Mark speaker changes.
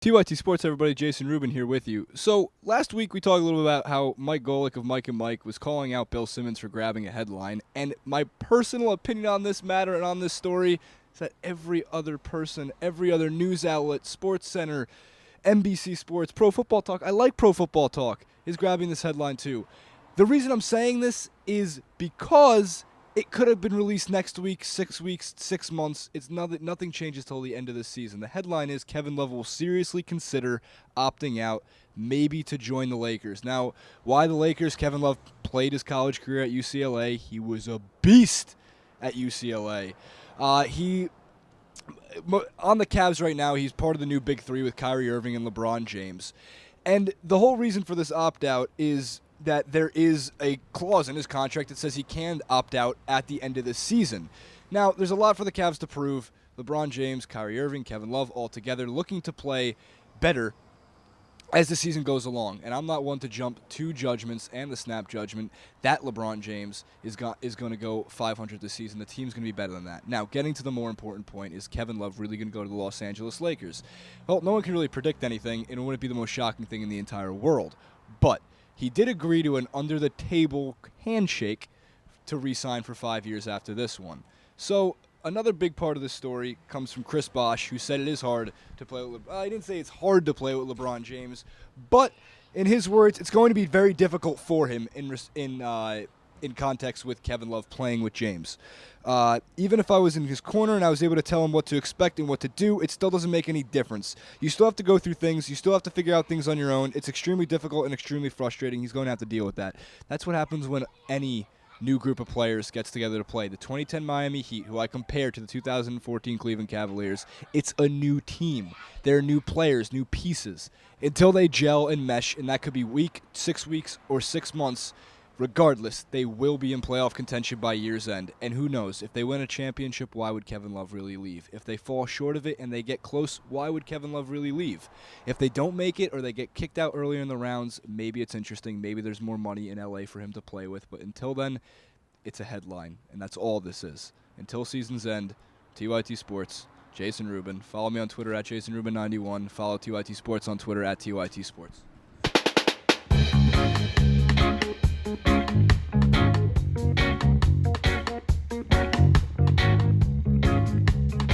Speaker 1: TYT Sports, everybody. Jason Rubin here with you. So last week we talked a little bit about how Mike Golick of Mike and Mike was calling out Bill Simmons for grabbing a headline. And my personal opinion on this matter and on this story is that every other person, every other news outlet, Sports Center, NBC Sports, Pro Football Talk, I like Pro Football Talk, is grabbing this headline too. The reason I'm saying this is because it could have been released next week, 6 weeks, 6 months. It's nothing changes till the end of the season. The headline is Kevin Love will seriously consider opting out, maybe to join the Lakers. Now, why the Lakers? Kevin Love played his college career at UCLA. He was a beast at UCLA. He on the Cavs right now, he's part of the new Big Three with Kyrie Irving and LeBron James. And the whole reason for this opt-out is that there is a clause in his contract that says he can opt out at the end of the season. Now, there's a lot for the Cavs to prove. LeBron James, Kyrie Irving, Kevin Love all together looking to play better as the season goes along. And I'm not one to jump to judgments and the snap judgment that LeBron James is going to go 500 this season. The team's going to be better than that. Now, getting to the more important point, is Kevin Love really going to go to the Los Angeles Lakers? Well, no one can really predict anything, and it wouldn't be the most shocking thing in the entire world. But he did agree to an under-the-table handshake to re-sign for 5 years after this one. So another big part of this story comes from Chris Bosh, who said it is hard to play with he didn't say it's hard to play with LeBron James, but in his words, it's going to be very difficult for him in context with Kevin Love playing with James. Even if I was in his corner and I was able to tell him what to expect and what to do, it still doesn't make any difference. You still have to go through things. You still have to figure out things on your own. It's extremely difficult and extremely frustrating. He's going to have to deal with that. That's what happens when any new group of players gets together to play. The 2010 Miami Heat, who I compare to the 2014 Cleveland Cavaliers, it's a new team. They're new players, new pieces. Until they gel and mesh, and that could be week, 6 weeks, or 6 months, regardless, they will be in playoff contention by year's end. And who knows, if they win a championship, why would Kevin Love really leave? If they fall short of it and they get close, why would Kevin Love really leave? If they don't make it or they get kicked out earlier in the rounds, maybe it's interesting. Maybe there's more money in LA for him to play with. But until then, it's a headline, and that's all this is. Until season's end, TYT Sports, Jason Rubin. Follow me on Twitter at JasonRubin91. Follow TYT Sports on Twitter at TYT Sports.